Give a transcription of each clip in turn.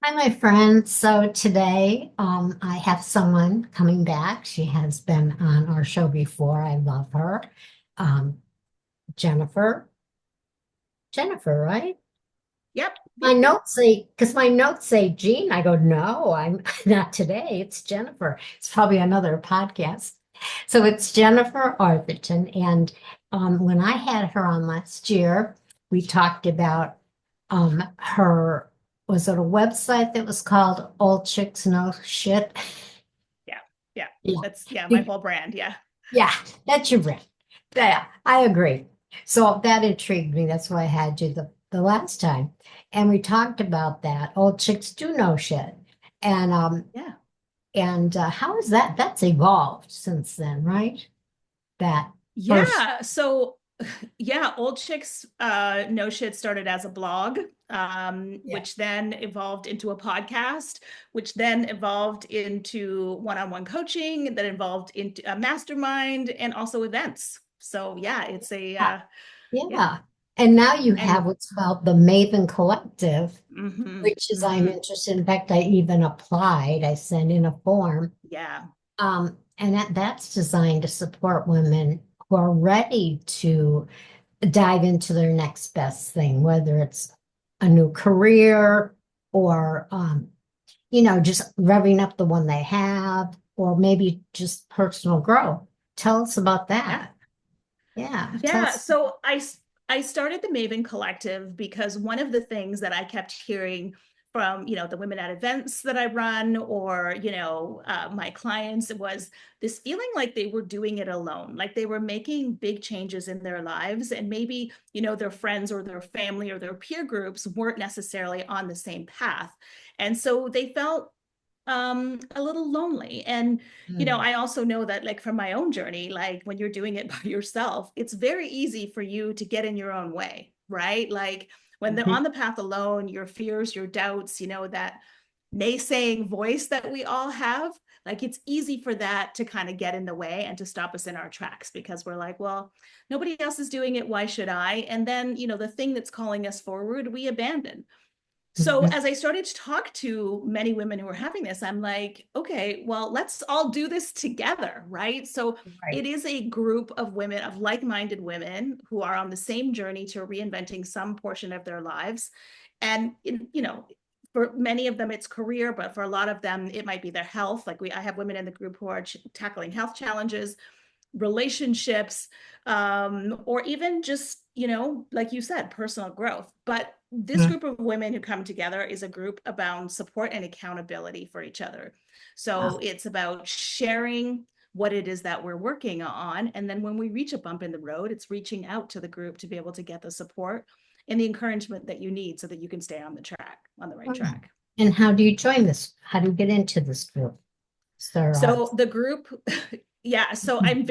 Hi, my friend. So today, I have someone coming back. She has been on our show before. I love her. Um, Jennifer. Jennifer, right? Yep, My yep, yep. notes say, because my notes say Jean. I go, no, I'm not today. It's Jennifer. It's probably another podcast. So it's Jennifer Arthurton. And when I had her on last year, we talked about her, was it a website that was called Old Chicks Know Shit? Yeah, yeah. Yeah. That's my whole brand. Yeah. Yeah, that's your brand. Yeah, I agree. So that intrigued me. That's why I had you the last time. And we talked about that. Old chicks do know shit. And Yeah. how is that? That's evolved since then, right? That first. Yeah. So yeah, Old Chicks No Shit started as a blog, Yeah. which then evolved into a podcast, which then evolved into one-on-one coaching, that evolved into a mastermind and also events. So yeah, it's a Yeah. yeah. Yeah. And now you have And what's called the Maven Collective, mhm, which is I'm mhm, interested. In fact, I even applied. I sent in a form. yeah. And that's designed to support women who are ready to dive into their next best thing, whether it's a new career or, just revving up the one they have, or maybe just personal growth. Tell us about Yeah. that. Yeah, tell Yeah, us. so I started the Maven Collective because one of the things that I kept hearing from, the women at events that I run or, my clients was this feeling like they were doing it alone, like they were making big changes in their lives and maybe, their friends or their family or their peer groups weren't necessarily on the same path. And so they felt a little lonely. And Mm, I also know that, like, from my own journey, like when you're doing it by yourself, it's very easy for you to get in your own way, right? Like when they're mhm. on the path alone, your fears, your doubts, that naysaying voice that we all have, like it's easy for that to kind of get in the way and to stop us in our tracks because we're like, well, nobody else is doing it, why should I? And then, the thing that's calling us forward, we abandon. So Mhm. as I started to talk to many women who were having this, I'm like, okay, well, let's all do this together, right? So Right. it is a group of women, of like-minded women who are on the same journey to reinventing some portion of their lives. And, for many of them, it's career, but for a lot of them, it might be their health. Like I have women in the group who are tackling health challenges, relationships, or even just, like you said, personal growth. But this Mhm. group of women who come together is a group about support and accountability for each other. So it's about sharing what it is that we're working on. And then when we reach a bump in the road, it's reaching out to the group to be able to get the support and the encouragement that you need so that you can stay on the track, on the right Wow. track. And how do you join this? How do you get into this group? Sir So Arts. the group, yeah, so I'm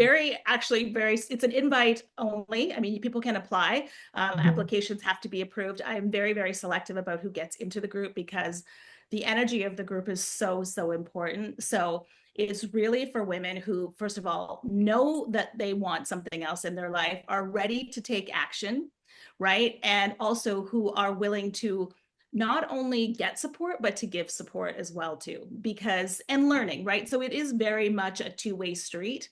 actually very, it's an invite only. I mean, people can apply. Mhm. Applications have to be approved. I'm very, very selective about who gets into the group because the energy of the group is so, so important. So it's really for women who, first of all, know that they want something else in their life, are ready to take action, right? And also who are willing to not only get support but to give support as well too, because and learning, right? So it is very much a two-way street.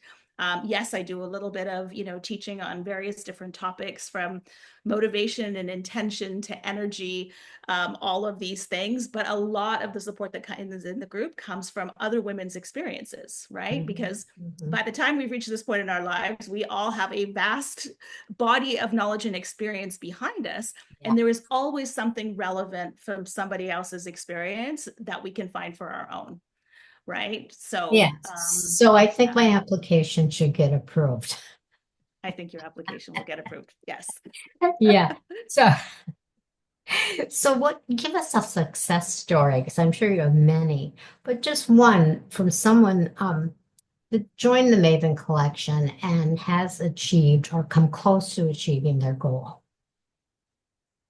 Yes, I do a little bit of teaching on various different topics, from motivation and intention to energy, all of these things, but a lot of the support that is in the group comes from other women's experiences, right? Mhm. Because Mhm. by the time we've reached this point in our lives, we all have a vast body of knowledge and experience behind us, Yeah. and there is always something relevant from somebody else's experience that we can find for our own, right? So, Yes. So I think yeah, my application should get approved. I think your application will get approved. Yes. Yeah. So, so what, give us a success story, because I'm sure you have many, but just one from someone that joined the Maven Collection and has achieved or come close to achieving their goal.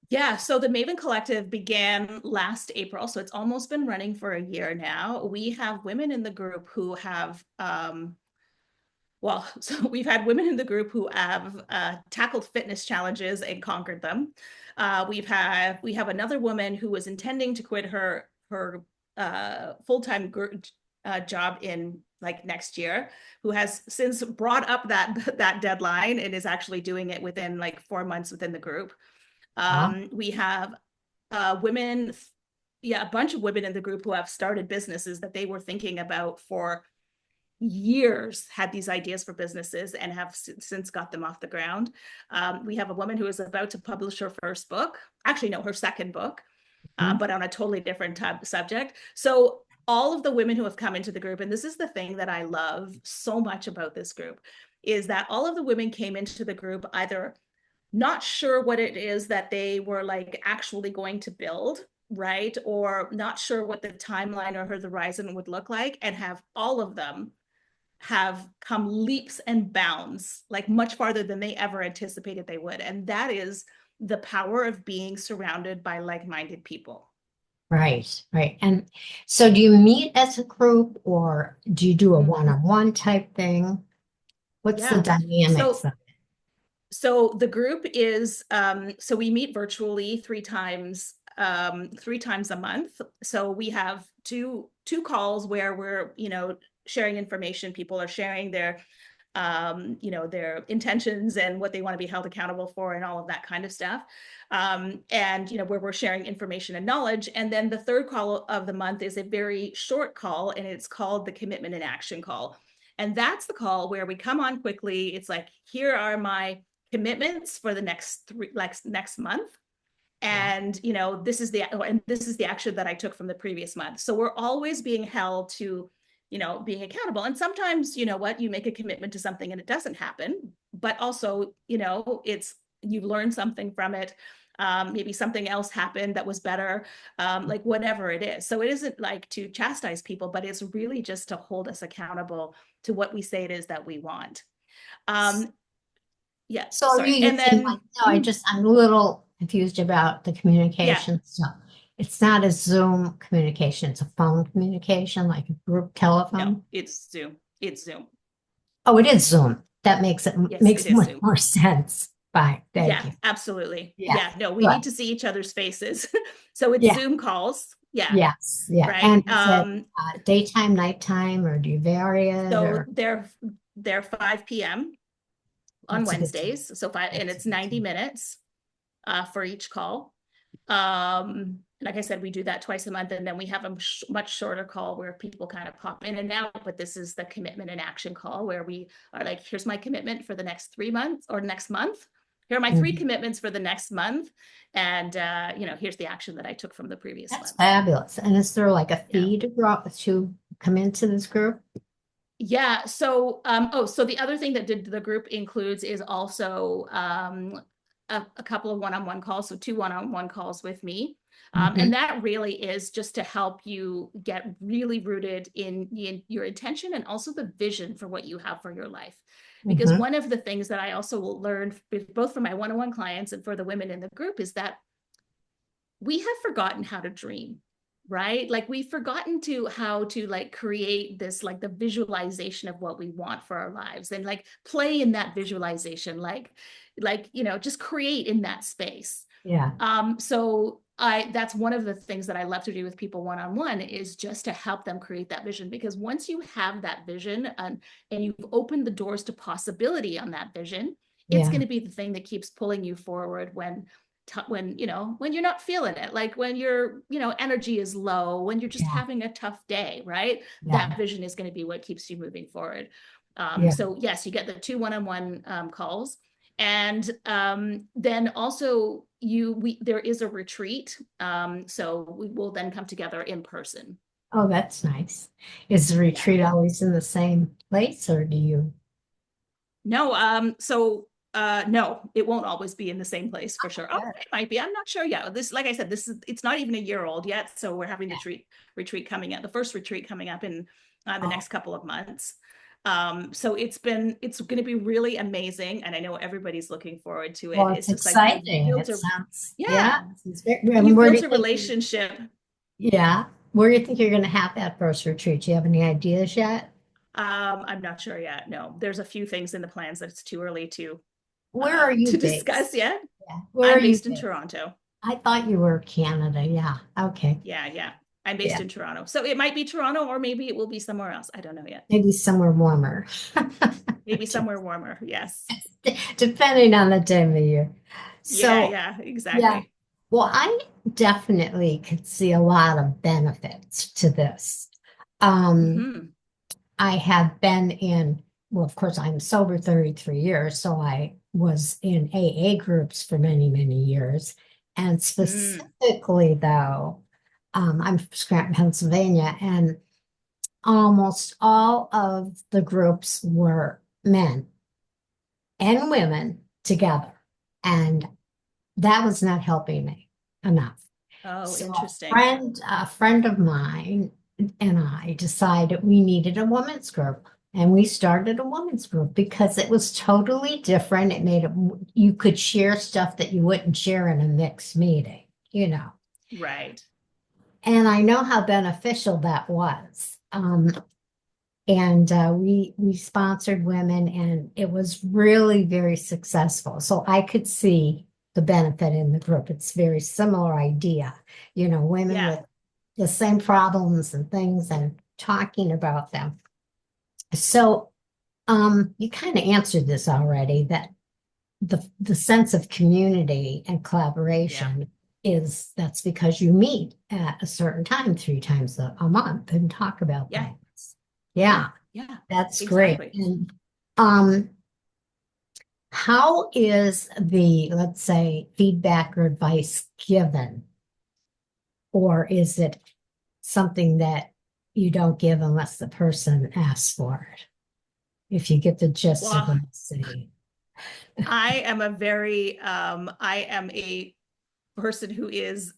Yeah, so the Maven Collective began last April, so it's almost been running for a year now. We have women in the group who have well, so we've had women in the group who have tackled fitness challenges and conquered them. We have another woman who was intending to quit her her full-time job in like next year, who has since brought up that deadline and is actually doing it within like 4 months within the group. Wow. We have women, yeah, a bunch of women in the group who have started businesses that they were thinking about for years, had these ideas for businesses and have since got them off the ground. We have a woman who is about to publish her first book, actually, no, her second book, Mhm. but on a totally different subject. So all of the women who have come into the group, and this is the thing that I love so much about this group, is that all of the women came into the group either not sure what it is that they were like actually going to build, right? Or not sure what the timeline or the horizon would look like, and have all of them have come leaps and bounds, like much farther than they ever anticipated they would. And that is the power of being surrounded by like-minded people. Right, right. And so do you meet as a group or do you do a Mm-hmm. one-on-one type thing? What's the Yeah. dynamics So of so the group is so we meet virtually 3 times a month. So we have two calls where we're, sharing information. People are sharing their their intentions and what they want to be held accountable for and all of that kind of stuff. And where we're sharing information and knowledge. And then the third call of the month is a very short call, and it's called the commitment and action call. And that's the call where we come on quickly. It's like, here are my commitments for the next month, Yeah. and this is the action that I took from the previous month. So we're always being held to being accountable. And sometimes, you make a commitment to something and it doesn't happen, but also, it's, you've learned something from it. Maybe something else happened that was better, like whatever it is. So it isn't like to chastise people, but it's really just to hold us accountable to what we say it is that we want. um yeah, So are you sorry. And using like, then no, I'm a little confused about the yeah, communication stuff. It's not a Zoom communication, it's a phone communication, like a group no, telephone. it's Zoom. Oh, it is Zoom. That Yes, it makes is much Zoom. more sense. Fine, thank Yeah, you. absolutely. Yeah, Yeah, no, we good. need to see each other's faces. So it's Yeah, Zoom calls. Yeah, yes, yeah. right. And is it daytime, nighttime, or do you vary it? So Or they're 5 p.m. on that's a good time. Wednesdays. So five, and That's a it's good 90 time. minutes for each call. Like I said, we do that twice a month, and then we have a much shorter call where people kind of pop in and out. But this is the commitment and action call where we are like, here's my commitment for the next 3 months or next month. Here are my three Mhm. commitments for the next month, and here's the action that I took from the previous That's month. fabulous. And is there like a Yeah. fee to come into this group? Yeah. So, so the other thing that the group includes is also a couple of one-on-one calls. So two one-on-one calls with me. And Mhm. that really is just to help you get really rooted in your intention and also the vision for what you have for your life. Because Mhm. one of the things that I also learned both from my one-on-one clients and for the women in the group is that we have forgotten how to dream, right? Like we've forgotten to how to like create this, like the visualization of what we want for our lives, and like play in that visualization, just create in that space. Yeah. So that's one of the things that I love to do with people one-on-one, is just to help them create that vision. Because once you have that vision, and you've opened the doors to possibility on that vision, it's going Yeah. to be the thing that keeps pulling you forward when you're not feeling it, like when your energy is low, when you're just Yeah. having a tough day, right? Yeah. That vision is going to be what keeps you moving forward. Yeah. So yes, you get the two one-on-one calls. And then also there is a retreat. So we will then come together in person. Oh, that's nice. Is the Yeah. retreat always in the same place or do you? No, no, it won't always be in the same place for sure. Oh, Good. it might be. I'm not sure yet. This, like I said, it's not even a year old yet. So we're having the retreat coming up, the first retreat coming up in the Oh, next couple of months. So it's going to be really amazing, and I know everybody's looking forward to it. well, it's It's just like exciting. It sounds, yeah. yeah, And you've where do built you a think relationship. yeah. Where do you think you're going to have that first retreat? Do you have any ideas yet? I'm not sure yet. No, there's a few things in the plans that it's too early Where are you to discuss based? yet. Yeah. Where are I'm you based in based? Toronto. I thought you were Canada. Yeah. Okay. Yeah, yeah. I'm based Yeah, in Toronto. So it might be Toronto or maybe it will be somewhere else. I don't know yet. maybe somewhere warmer. Maybe somewhere warmer. Yes. Depending on the time of year. Yeah, So, yeah, yeah. exactly. Well, I definitely could see a lot of benefits to this. Um, Hmm. I have been in, well, of course, I'm sober 33 years, so I was in AA groups for many, many years. And Mm. specifically, though, I'm from Scranton, Pennsylvania, and almost all of the groups were men and women together. And that was not helping me enough. Oh, So interesting. a friend of mine and I decided we needed a women's group. And we started a women's group because it was totally different. It made it, you could share stuff that you wouldn't share in a mixed meeting, you know. Right. And I know how beneficial that was. And we sponsored women, and it was really very successful. So I could see the benefit in the group. It's very similar idea, you know, women Yeah. with the same problems and things and talking about them. So you kind of answered this already, that the sense of community and Yeah. collaboration is that's because you meet at a certain time, 3 times a month, and talk about Yeah. things. Yeah. Yeah. Yeah. That's great. Exactly. And um, how is the, let's say, feedback or advice given? Or is it something that you don't give unless the person asks for it? If you get the gist of what Well, I'm saying. I am a person who is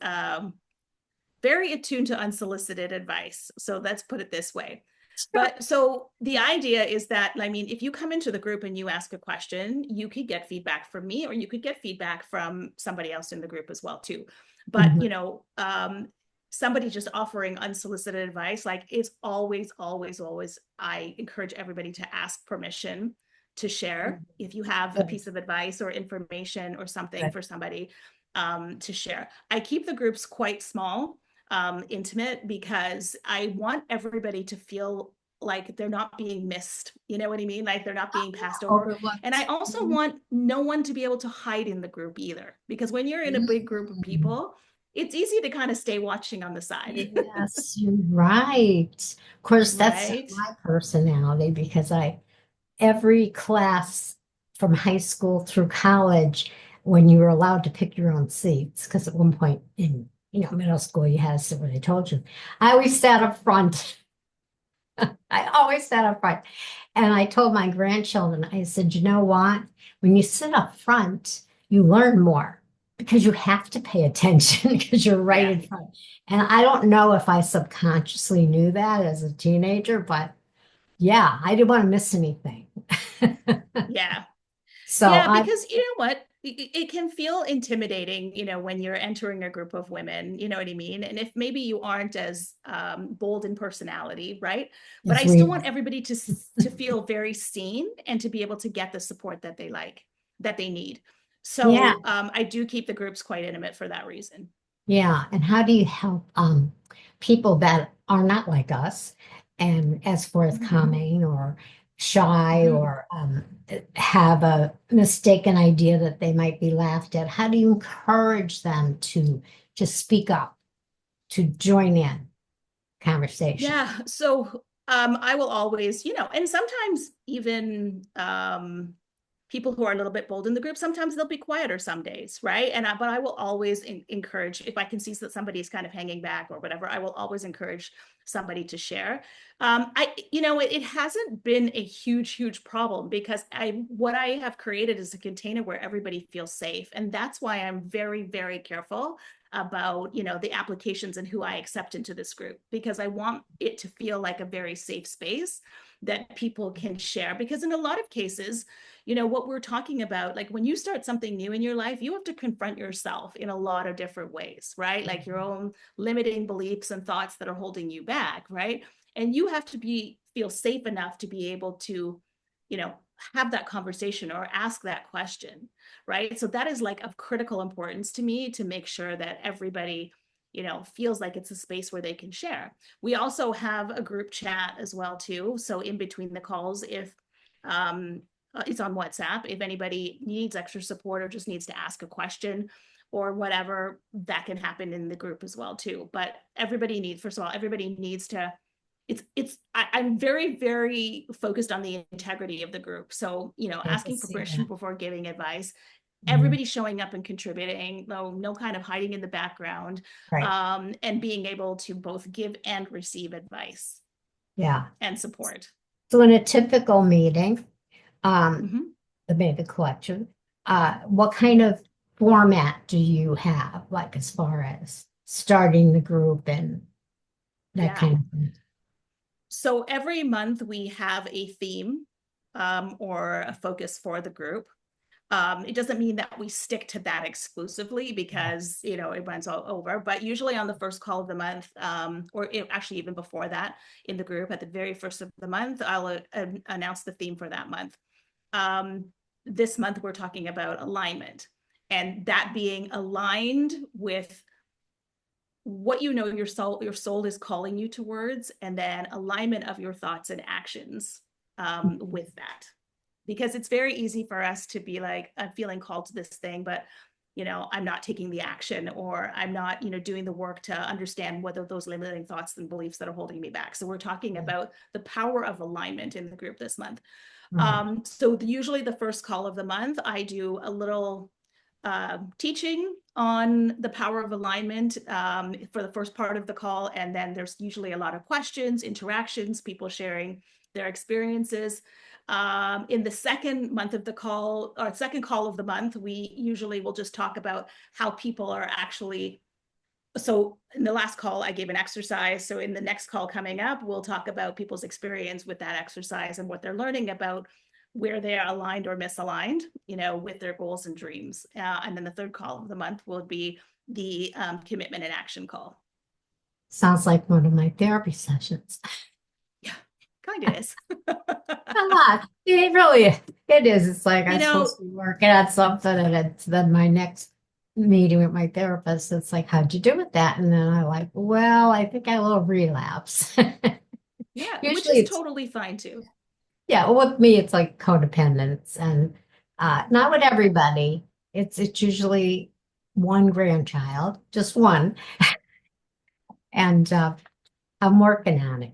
very attuned to unsolicited advice. So let's put it this way. Sure. But so the idea is that, I mean, if you come into the group and you ask a question, you could get feedback from me, or you could get feedback from somebody else in the group as well, too. But, Mhm. somebody just offering unsolicited advice, like it's always, always, always, I encourage everybody to ask permission to share if you have a Good, piece of advice or information or something good. for somebody to share. I keep the groups quite small, intimate, because I want everybody to feel like they're not being missed. You know what I mean? Like they're not being passed over. And I Overlooked. also want no one to be able to hide in the group either, because when you're in a big group of Mm. people, it's easy to kind of stay watching on the side. Yes, you're right. Of course, that's not Right? my personality because every class from high school through college, when you were allowed to pick your own seats, because at one point in, middle school, you had to sit where they told you. I always sat up front. I always sat up front. And I told my grandchildren, I said, you know what? When you sit up front, you learn more because you have to pay attention because you're right Yeah. in front. And I don't know if I subconsciously knew that as a teenager, but yeah, I didn't want to miss anything. Yeah. So Yeah, I, because you know what? It can feel intimidating, when you're entering a group of women, you know what I mean? And if maybe you aren't as bold in personality, right? But as I still we, want everybody to feel very seen and to be able to get the support that they like, that they need. yeah, So I do keep the groups quite intimate for that reason. yeah. And how do you help people that are not like us and as forthcoming or shy Mhm. or have a mistaken idea that they might be laughed at? How do you encourage them to speak up, to join in conversation? Yeah. So I will always, and sometimes even people who are a little bit bold in the group, sometimes they'll be quieter some days, right? But I will always encourage, if I can see that somebody's kind of hanging back or whatever, I will always encourage somebody to share. It hasn't been a huge problem because what I have created is a container where everybody feels safe. And that's why I'm very, very careful about, the applications and who I accept into this group, because I want it to feel like a very safe space that people can share. Because in a lot of cases, what we're talking about, like when you start something new in your life, you have to confront yourself in a lot of different ways, right? Like your own limiting beliefs and thoughts that are holding you back, right? And you have to feel safe enough to be able to, you know, have that conversation or ask that question, right? So that is like of critical importance to me, to make sure that everybody feels like it's a space where they can share. We also have a group chat as well too. So in between the calls, if it's on WhatsApp, if anybody needs extra support or just needs to ask a question or whatever, that can happen in the group as well too. But everybody needs, first of all, everybody needs to, I'm very, very focused on the integrity of the group. So, I can asking see permission that. before giving advice, Mm, everybody showing up and contributing, no kind of hiding in the background, right. and being able to both give and receive advice Yeah. and support. So in a typical meeting, um, Mhm. the Maven Collective, what kind of format do you have, like as far as starting the group and that Yeah. kind of thing? So every month we have a theme, or a focus for the group. It doesn't mean that we stick to that exclusively Yeah. because, it runs all over, but usually on the first call of the month, actually even before that in the group at the very first of the month, I'll announce the theme for that month. Um, this month we're talking about alignment, and that being aligned with what your soul is calling you towards, and then alignment of your thoughts and actions with that. Because it's very easy for us to be like, I'm feeling called to this thing, but I'm not taking the action, or I'm not, doing the work to understand whether those limiting thoughts and beliefs that are holding me back. So we're talking Yeah. about the power of alignment in the group this month. Right. So usually the first call of the month, I do a little teaching on the power of alignment for the first part of the call. And then there's usually a lot of questions, interactions, people sharing their experiences. In the second month of the call, or second call of the month, we usually will just talk about how people are actually. So in the last call, I gave an exercise. So in the next call coming up, we'll talk about people's experience with that exercise and what they're learning about where they're aligned or misaligned, with their goals and dreams. And then the third call of the month will be the commitment and action call. Sounds like one of my therapy sessions. Yeah, kind of is. A lot. It really is. It is. It's like you I'm know, supposed to be working on something, and it's then my next meeting with my therapist. It's like, how'd you do with that? And then I like, well, I think I had a little relapse. yeah, which Usually is it's, totally fine too. yeah, with me, it's like codependence and not with everybody. It's usually one grandchild, just one, and I'm working on it.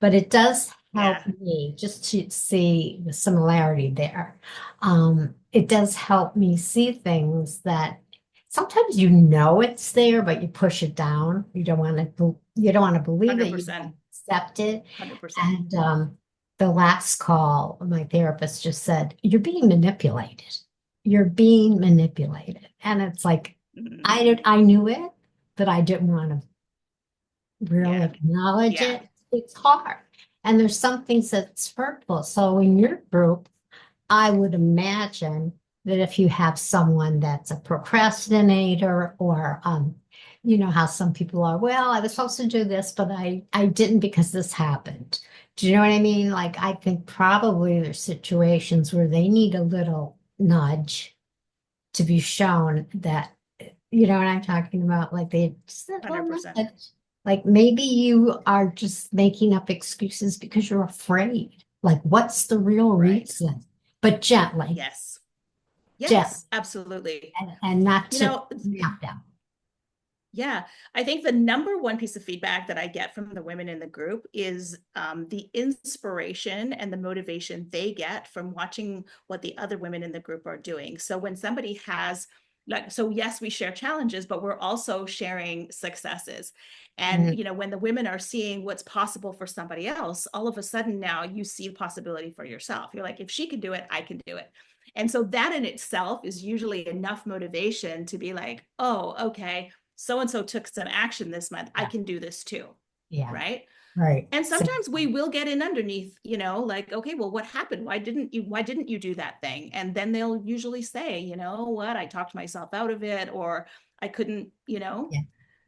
But it does help Yeah, me just to see the similarity there. It does help me see things that sometimes it's there, but you push it down. You don't want to believe it. You don't 100%. accept it. 100%. And the last call, my therapist just said, "You're being manipulated. You're being manipulated." And it's like Mhm. I knew it, but I didn't want to really Yeah, acknowledge yeah, it. It's hard. And there's some things that's hurtful. So in your group, I would imagine that if you have someone that's a procrastinator or you know how some people are, well, I was supposed to do this, but I didn't because this happened. Do you know what I mean? Like I think probably there's situations where they need a little nudge to be shown that you know what I'm talking about? Like they just a little 100%. nudge. Like maybe you are just making up excuses because you're afraid. Like what's the real Right. reason? But gently, Yes. gently, Yes, absolutely. and not You to know, snap them. yeah, I think the number one piece of feedback that I get from the women in the group is the inspiration and the motivation they get from watching what the other women in the group are doing. So when somebody has, like, so yes, we share challenges, but we're also sharing successes. And, Mm, when the women are seeing what's possible for somebody else, all of a sudden now you see the possibility for yourself. You're like, if she can do it, I can do it. And so that in itself is usually enough motivation to be like, oh, okay, so and so took some action this month. I yeah, can do this too. yeah, Right. right. And So, sometimes we will get in underneath, like, okay, well, what happened? Why didn't you do that thing? And then they'll usually say, you know what, I talked myself out of it, or I couldn't, yeah,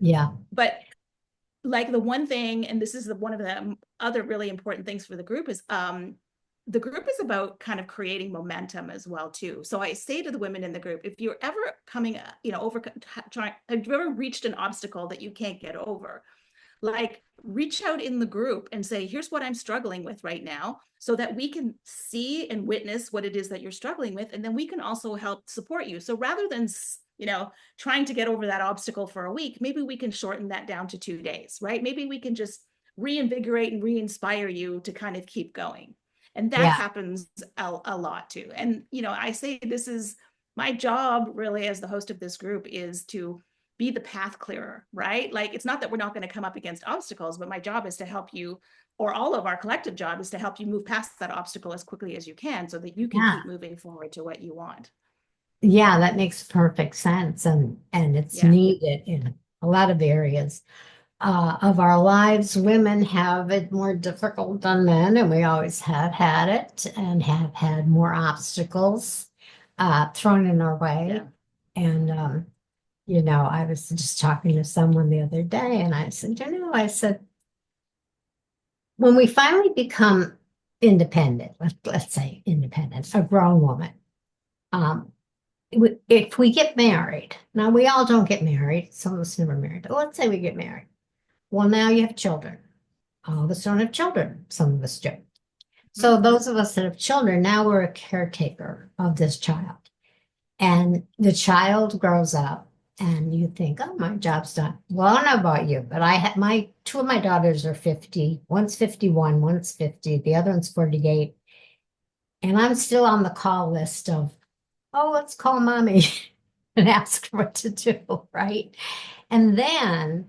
yeah, but like the one thing, and this is one of the other really important things for the group is the group is about kind of creating momentum as well too. So I say to the women in the group, if you're ever coming, over trying, have you ever reached an obstacle that you can't get over? Like, reach out in the group and say, here's what I'm struggling with right now, so that we can see and witness what it is that you're struggling with, and then we can also help support you. So rather than trying to get over that obstacle for a week, maybe we can shorten that down to 2 days, right? Maybe we can just reinvigorate and re-inspire you to kind of keep going. And that Yeah. happens a lot too. And I say, this is my job really as the host of this group, is to be the path clearer, right? Like, it's not that we're not going to come up against obstacles, but my job is to help you, or all of our collective job is to help you move past that obstacle as quickly as you can, so that you can Yeah. keep moving forward to what you want. Yeah, that makes perfect sense. And it's Yeah. needed in a lot of areas of our lives. Women have it more difficult than men, and we always have had it and have had more obstacles thrown in our way. Yeah. And I was just talking to someone the other day, and I said, I said, when we finally become independent, let's say independent, a grown woman, um, if we get married, now we all don't get married, some of us never married, but let's say we get married. Well, now you have children. All of us don't have children, some of us do. Mhm. So those of us that have children, now we're a caretaker of this child. And the child grows up and you think, oh, my job's done. Well, I don't know about you, but I had two of my daughters are 50. One's 51, one's 50, the other one's 48. And I'm still on the call list of, oh, let's call mommy and ask her what to do, right? And then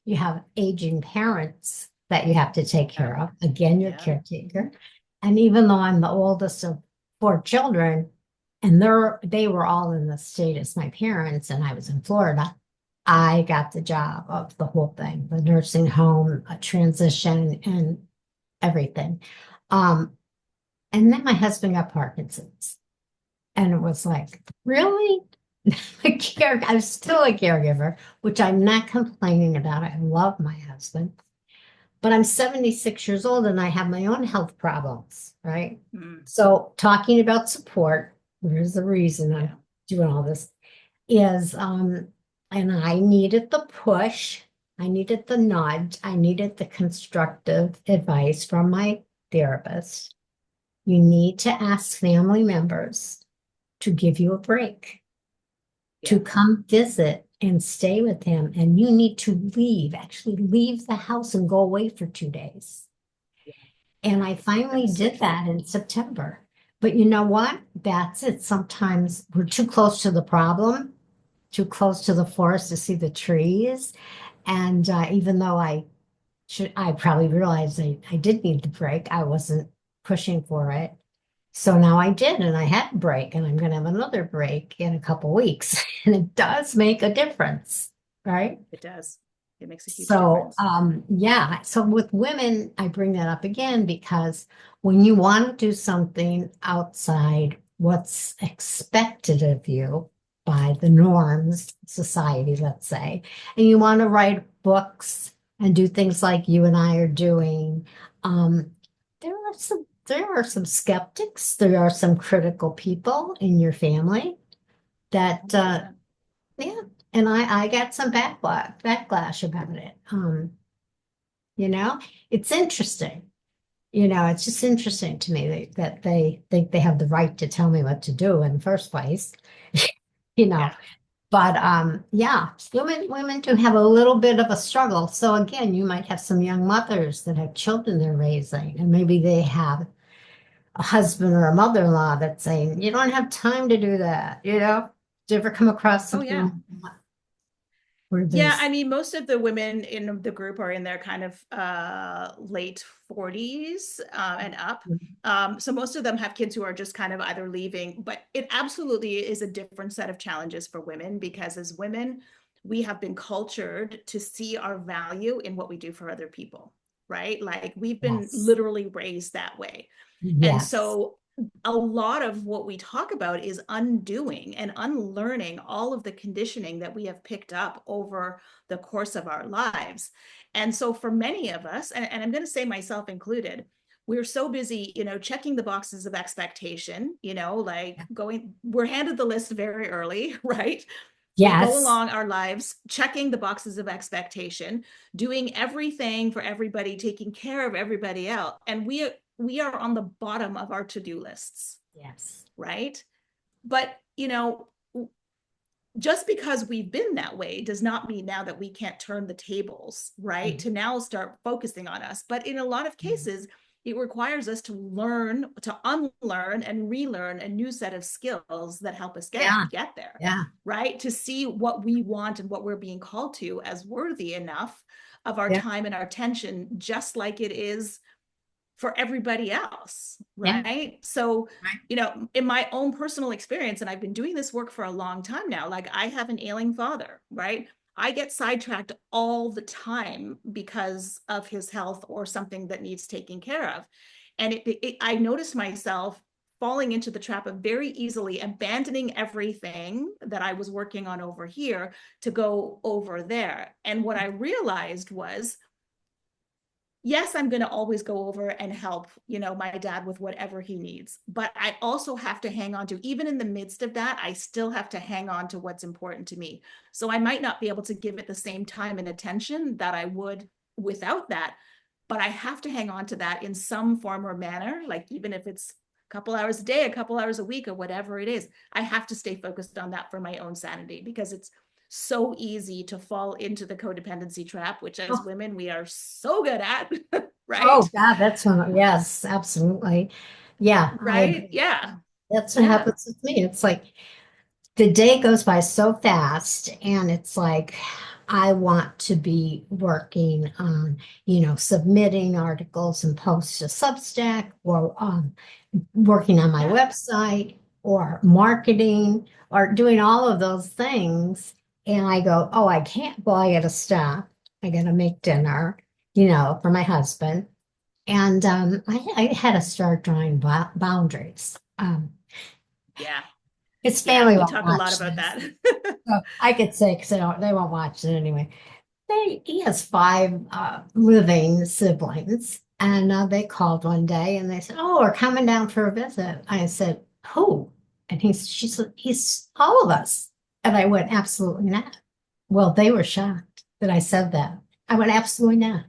you have aging parents that you have to take Yeah. care of. Again, you're Yeah. caretaker. And even though I'm the oldest of four children, and they were all in the state as my parents, and I was in Florida, I got the job of the whole thing, the nursing home, a transition, and everything. Um, and then my husband got Parkinson's. And it was like, really? I'm still a caregiver, which I'm not complaining about. I love my husband, but I'm 76 years old and I have my own health problems, right? Mm. So talking about support, there's the reason Yeah. I'm doing all this, is and I needed the push, I needed the nudge, I needed the constructive advice from my therapist. You need to ask family members to give you a break, to Yeah. come visit and stay with him. And you need to actually leave the house and go away for 2 days. And Yeah. I finally That's so did true. that in September. But you know what? That's it. Sometimes we're too close to the problem, too close to the forest to see the trees. And even though I probably realized I did need the break, I wasn't pushing for it. So now I did, and I had a break, and I'm going to have another break in a couple weeks. And it does make a difference, right? It does. It makes a huge So, difference. yeah. So with women, I bring that up again because when you want to do something outside what's expected of you by the norms, society, let's say, and you want to write books and do things like you and I are doing, um, there are some skeptics, there are some critical people in your family that 100%. yeah, and I got some backlash about it. You know, it's interesting. It's just interesting to me that they think they have the right to tell me what to do in the first place. You know, Yeah. but yeah, women do have a little bit of a struggle. So again, you might have some young mothers that have children they're raising, and maybe they have a husband or a mother-in-law that's saying, you don't have time to do that, Do you ever come across Oh, something yeah. like that where Yeah, there's I mean, most of the women in the group are in their kind of late 40s and up. So most of them have kids who are just kind of either leaving, but it absolutely is a different set of challenges for women, because as women, we have been cultured to see our value in what we do for other people, right? Like, we've been yes, literally raised that way. And yes, so a lot of what we talk about is undoing and unlearning all of the conditioning that we have picked up over the course of our lives. And so for many of us, and I'm going to say myself included, we're so busy, checking the boxes of expectation, like we're handed the list very early, right? We go Yes. along our lives checking the boxes of expectation, doing everything for everybody, taking care of everybody else. And we are on the bottom of our to-do lists, Yes. right? But, just because we've been that way does not mean now that we can't turn the tables, right? Mhm. To now start focusing on us. But in a lot of cases, it requires us to learn, to unlearn and relearn a new set of skills that help us Yeah. get there, Yeah. right? To see what we want and what we're being called to as worthy enough of our Yeah. time and our attention, just like it is for everybody else, Yeah. right? So, Right. in my own personal experience, and I've been doing this work for a long time now, like I have an ailing father, right? I get sidetracked all the time because of his health or something that needs taking care of. And I noticed myself falling into the trap of very easily abandoning everything that I was working on over here to go over there. And what I realized was, yes, I'm going to always go over and help, my dad with whatever he needs. But I also have to hang on to, even in the midst of that, I still have to hang on to what's important to me. So I might not be able to give it the same time and attention that I would without that. But I have to hang on to that in some form or manner, like even if it's a couple hours a day, a couple hours a week, or whatever it is, I have to stay focused on that for my own sanity, because it's so easy to fall into the codependency trap, which as Oh, women, we are so good at, oh right? God, that's one. Yes, absolutely. Yeah, I Right? agree. Yeah. That's what Yeah. happens with me. It's like the day goes by so fast, and it's like I want to be working on, submitting articles and posts to Substack, or working on my Yeah. website, or marketing, or doing all of those things. And I go, oh, I can't. Well, I got to stop. I got to make dinner, for my husband. And I had to start drawing boundaries. Yeah. His Yeah. family We won't talk a lot watch about this. that. So I could say, because they won't watch it anyway. He has five living siblings, and they called one day and they said, "Oh, we're coming down for a visit." I said, "Who?" And she said, "He's all of us." And I went, "Absolutely not." Well, they were shocked that I said that. I went, "Absolutely not."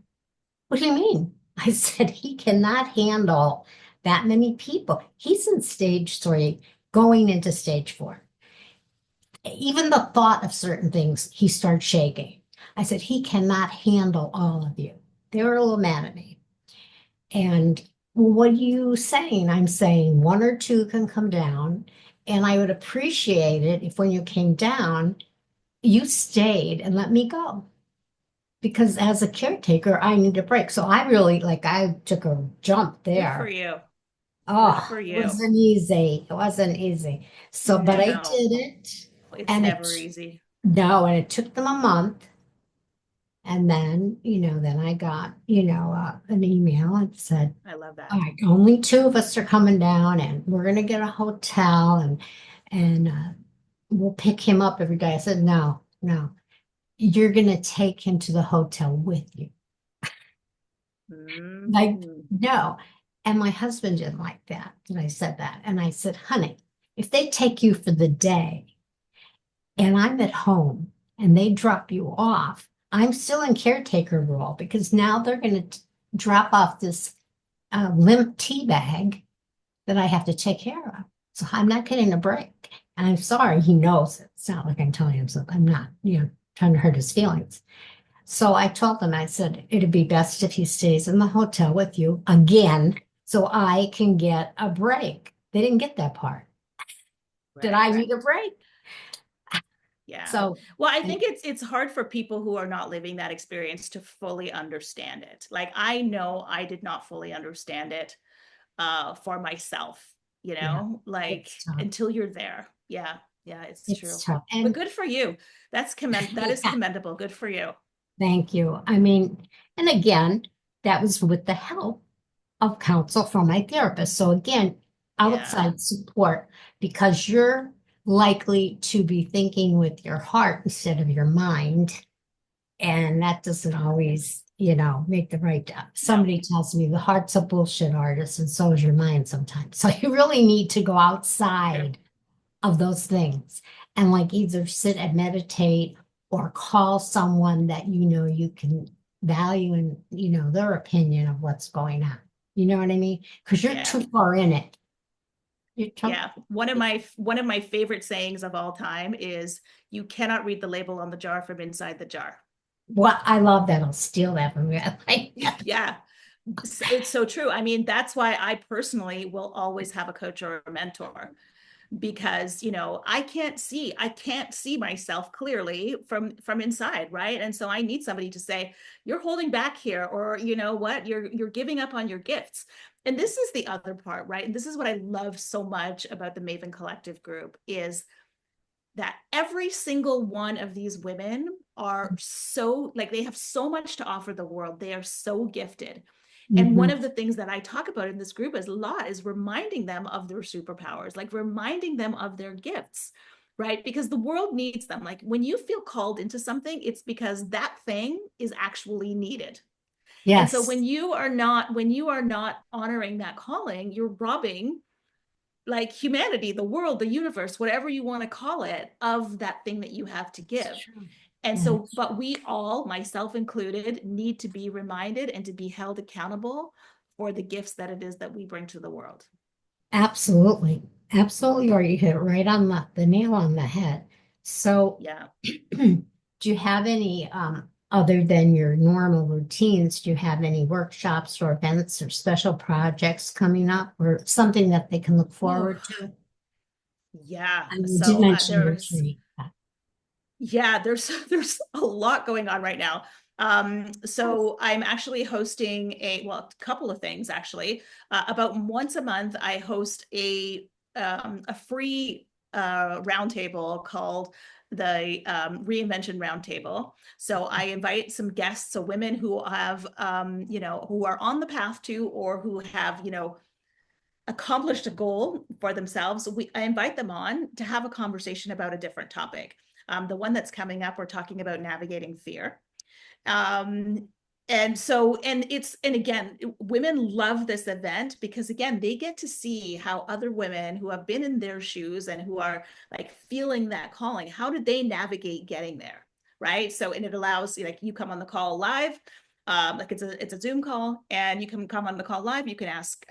What do you mean? I said, "He cannot handle that many people. He's in stage 3, going into stage 4. Even the thought of certain things, he starts shaking." I said, "He cannot handle all of you." They were a little mad at me. And, "Well, what are you saying?" I'm saying 1 or 2 can come down. And I would appreciate it if when you came down, you stayed and let me go. Because as a caretaker, I need a break. So I really, like, I took a jump Good for there. you. Good Oh, for it you. wasn't easy. It wasn't easy. So, but I No, did it. it's And never easy. no, and it took them a month. And then, then I got, an email and said, I love "All that. right, only 2 of us are coming down, and we're going to get a hotel, and we'll pick him up every day." I said, "No, no, you're going to take him to the hotel with you." Like, Mm. no. And my husband didn't like that I said that. And I said, "Honey, if they take you for the day and I'm at home and they drop you off, I'm still in caretaker role, because now they're going to drop off this limp tea bag that I have to take care of. So I'm not getting a break." And I'm sorry, he knows it. It's not like I'm telling him something. I'm not, trying to hurt his feelings. So I told them, I said, "It'd be best if he stays in the hotel with you again so I can get a break." They didn't get that part. Did I Right. need a break? Yeah. So, Well, I and think it's hard for people who are not living that experience to fully understand it. Like I know I did not fully understand it for myself, yeah, like it's tough. until you're there. Yeah. Yeah, it's It's true. tough. But And good for you. That is yeah, commendable. Good for you. thank you. I mean, and again, that was with the help of counsel from my therapist. So again, Yeah. outside support, because you're likely to be thinking with your heart instead of your mind. And that doesn't always, make the right. No. Somebody tells me the heart's a bullshit artist, and so is your mind sometimes. So you really need to go Sure. outside of those things and like either sit and meditate or call someone that you can value and their opinion of what's going on. You know what I mean? Because you're Yeah. too far in it. You're too, Yeah. One of my favorite sayings of all time is you cannot read the label on the jar from inside the jar. well, I love that. I'll steal that from you. I like that. Yeah. It's so true. I mean, that's why I personally will always have a coach or a mentor because, I can't see myself clearly from inside, right? And so I need somebody to say, you're holding back here, or you know what, you're giving up on your gifts. And this is the other part, right? And this is what I love so much about the Maven Collective group is that every single one of these women are so like they have so much to offer the world. They are so gifted. And one Mhm. of the things that I talk about in this group is a lot is reminding them of their superpowers, like reminding them of their gifts, right? Because the world needs them. Like when you feel called into something, it's because that thing is actually needed. And so Yes. when you are not honoring that calling, you're robbing like humanity, the world, the universe, whatever you want to call it, of that thing that you have to It's give. true. And Yeah, so, but we all, myself included, need to be reminded and to be held accountable for the gifts that it is that we bring to the world. absolutely. Absolutely. Or you hit it right on the nail on the head. So, Yeah. do you have any, other than your normal routines, do you have any workshops or events or special projects coming up or something that they can look Oh, forward to? yeah. I mean, you did So mention there's retreat. yeah, there's there's a lot going on right now. So I'm actually hosting a couple of things actually. About once a month, I host a free roundtable called the Reinvention Roundtable. So I invite some guests, so women who have who are on the path to or who have accomplished a goal for themselves. I invite them on to have a conversation about a different topic. The one that's coming up, we're talking about navigating fear. Um, and again, women love this event because again, they get to see how other women who have been in their shoes and who are like feeling that calling, how did they navigate getting there? Right. So, and it allows like you come on the call live. Like it's a Zoom call, and you can come on the call live. You can ask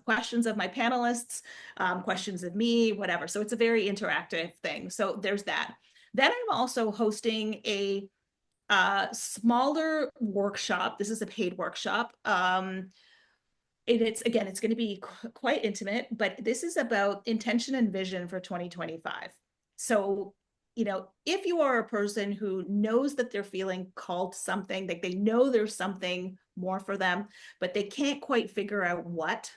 questions of my panelists, questions of me, whatever. So it's a very interactive thing. So there's that. Then I'm also hosting a smaller workshop. This is a paid workshop. It's again, it's going to be quite intimate, but this is about intention and vision for 2025. So, if you are a person who knows that they're feeling called to something, like they know there's something more for them, but they can't quite figure out what,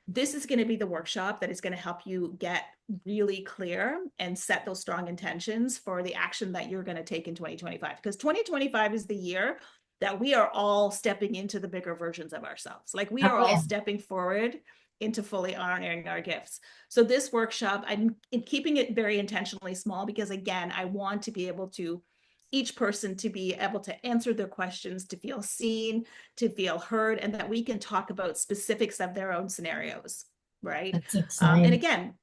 this is going to be the workshop that is going to help you get really clear and set those strong intentions for the action that you're going to take in 2025, because 2025 is the year that we are all stepping into the bigger versions of ourselves. Like we Oh, are all yeah. stepping forward into fully honoring our gifts. So this workshop, I'm keeping it very intentionally small because again, I want to be able to each person to be able to answer their questions, to feel seen, to feel heard, and that we can talk about specifics of their own scenarios, right? That's And exciting. again,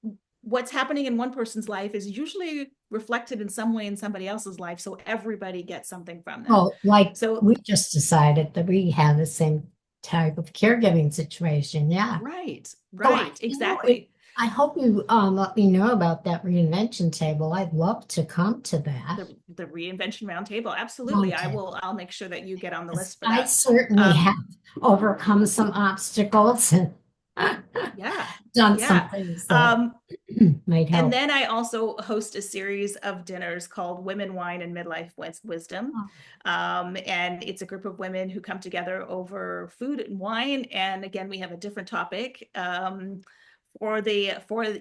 what's happening in one person's life is usually reflected in some way in somebody else's life, so everybody gets something from that. Well, like So we just decided that we have the same type of caregiving situation. Yeah. right, So, right, exactly. I hope you let me know about that reinvention table. I'd love to come to that The reinvention roundtable, absolutely. roundtable. I'll make sure that you get on the 'Cause list for I that. certainly um have overcome some obstacles and yeah, done some yeah. things that um might And help. then I also host a series of dinners called Women, Wine, and Midlife Wisdom. Oh, And it's a group of women who come together over food and wine. And again, we have a different topic for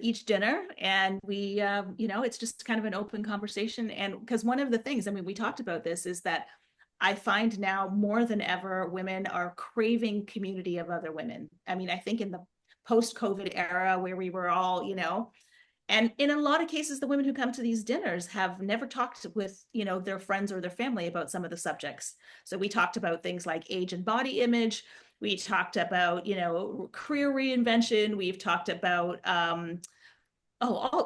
each dinner. And we, it's just kind of an open conversation. And because one of the things, I mean, we talked about this, is that I find now more than ever, women are craving community of other women. I mean, I think in the post-COVID era where we were all, And in a lot of cases, the women who come to these dinners have never talked with, their friends or their family about some of the subjects. So we talked about things like age and body image. We talked about, career reinvention. We've talked about, I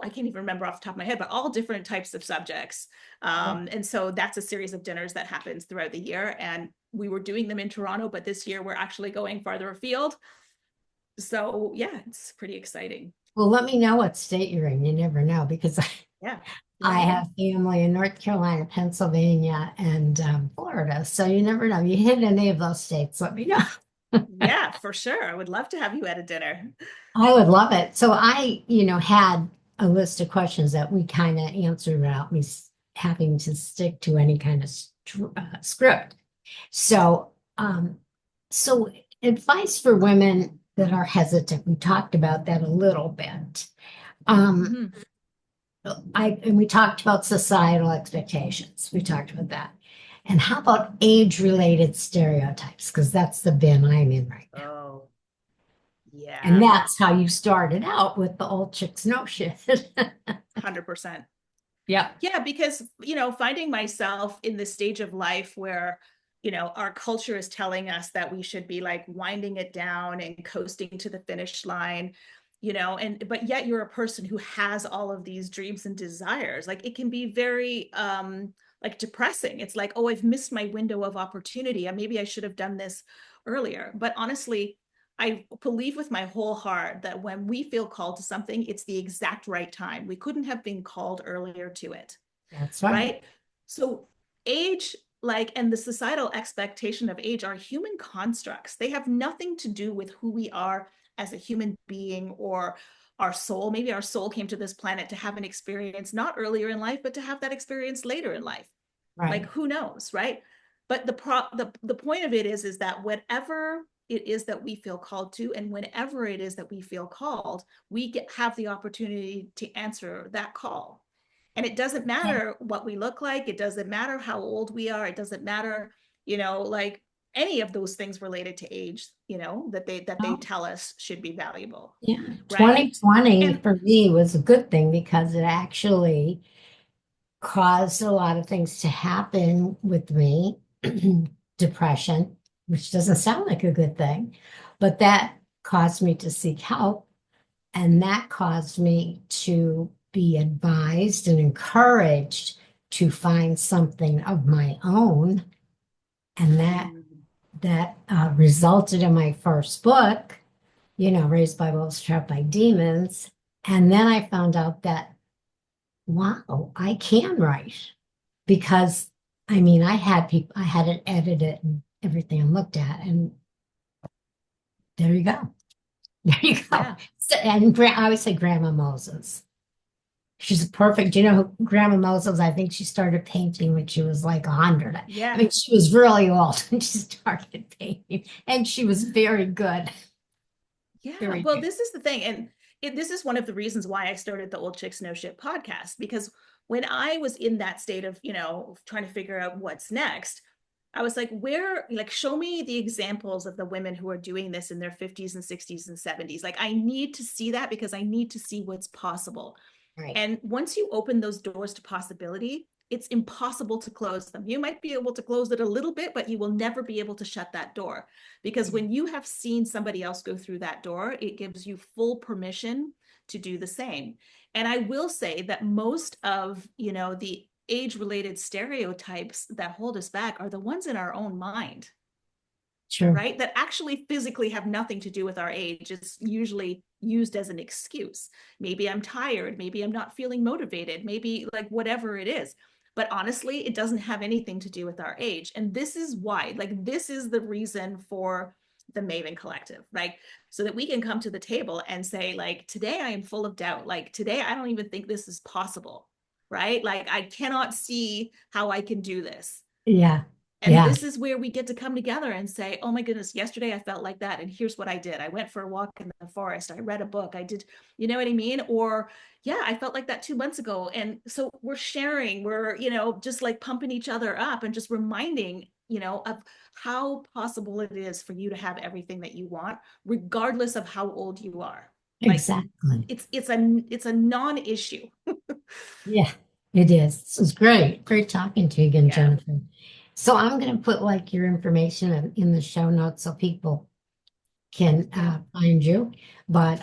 can't even remember off the top of my head, but all different types of subjects. And so that's a series of dinners that happens throughout the year. And we were doing them in Toronto, but this year we're actually going farther afield. So yeah, it's pretty exciting. Well, let me know what state you're in. You never know because Yeah. I Yeah. Yeah. have family in North Carolina, Pennsylvania, and Florida. So you never know. You hit any of those states, let me know. Yeah, for sure. I would love to have you at a dinner. I would love it. So had a list of questions that we kind of answered without me having to stick to any kind of script. So, so advice for women that are hesitant. We talked about that a little bit. Um, Mhm. and we talked about societal expectations. We talked about that. And how about age-related stereotypes? Because that's the bin I'm in right now. Oh, And yeah. that's how you started out with the old chicks know shit. 100%. Yep. Yeah, because, finding myself in this stage of life where, our culture is telling us that we should be like winding it down and coasting to the finish line, but yet you're a person who has all of these dreams and desires. Like it can be very like depressing. It's like, oh, I've missed my window of opportunity. And maybe I should have done this earlier. But honestly, I believe with my whole heart that when we feel called to something, it's the exact right time. We couldn't have been called earlier to it, That's right. right? So, age, and the societal expectation of age are human constructs. They have nothing to do with who we are as a human being or our soul. Maybe our soul came to this planet to have an experience not earlier in life, but to have that experience later in life. Like Right. who knows, right? But the point of it is that whatever it is that we feel called to, and whenever it is that we feel called, have the opportunity to answer that call. And it doesn't matter what we look like, it doesn't matter how old we are, it doesn't matter, like any of those things related to age, that they Oh, tell us should be valuable, yeah. right? 2020 And for me was a good thing because it actually caused a lot of things to happen with me. Depression, which doesn't sound like a good thing, but that caused me to seek help. And that caused me to be advised and encouraged to find something of my own. And that resulted in my first book, Raised by Wolves, Trapped by Demons. And then I found out that, wow, I can write because I had it edited and everything and looked at, and there you go. There you go. yeah, So, and I always say Grandma Moses. She's perfect. Who Grandma Moses? I think she started painting when she was like 100. I yeah. mean, she was really old when she started painting, and she was very good. Yeah, Very well, good. this is the thing. And this is one of the reasons why I started the Old Chicks No Shit podcast, because when I was in that state of, trying to figure out what's next, I was like, show me the examples of the women who are doing this in their 50s and 60s and 70s. Like, I need to see that because I need to see what's possible. Right. And once you open those doors to possibility, it's impossible to close them. You might be able to close it a little bit, but you will never be able to shut that door. Because Yeah. when you have seen somebody else go through that door, it gives you full permission to do the same. And I will say that most of, the age-related stereotypes that hold us back are the ones in our own mind, Sure. right? That actually physically have nothing to do with our age. It's usually used as an excuse. Maybe I'm tired. Maybe I'm not feeling motivated. Maybe like whatever it is. But honestly, it doesn't have anything to do with our age. And this is why, this is the reason for the Maven Collective, right? So that we can come to the table and say, like, today I am full of doubt. Like, today I don't even think this is possible, right? Like, I cannot see how I can do this. Yeah. And Yeah. this is where we get to come together and say, oh my goodness, yesterday I felt like that. And here's what I did. I went for a walk in the forest. I read a book. I did, you know what I mean? Or, yeah, I felt like that 2 months ago. And so we're sharing, we're, just like pumping each other up and just reminding, of how possible it is for you to have everything that you want, regardless of how old you are. Like Exactly. it's a non-issue. Yeah, it is. This is great. Great talking to you again, Yeah, Jennifer. So I'm going to put like your information in the show notes so people can yeah, find you. But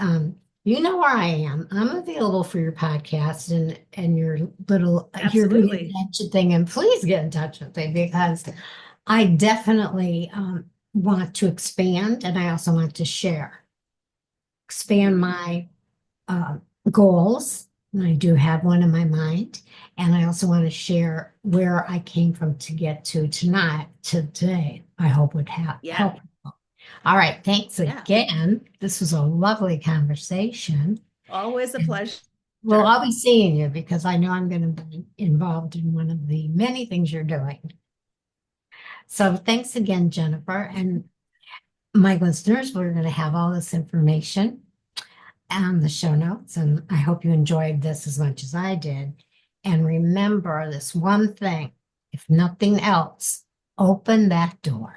you know where I am. I'm available for your podcast and your little your absolutely. reinvention thing. And please get in touch with me because I definitely want to expand and I also want to expand my uh, goals. And I do have one in my mind. And I also want to share where I came from to get to tonight, to today. I hope would Yeah, help. All right. Thanks yeah. again. This was a lovely conversation. Always a And pleasure. well, I'll be seeing you because I know I'm going to be involved in one of the many things you're doing. So thanks again, Jennifer. And my listeners, we're going to have all this information and the show notes. And I hope you enjoyed this as much as I did. And remember this one thing, if nothing else, open that door.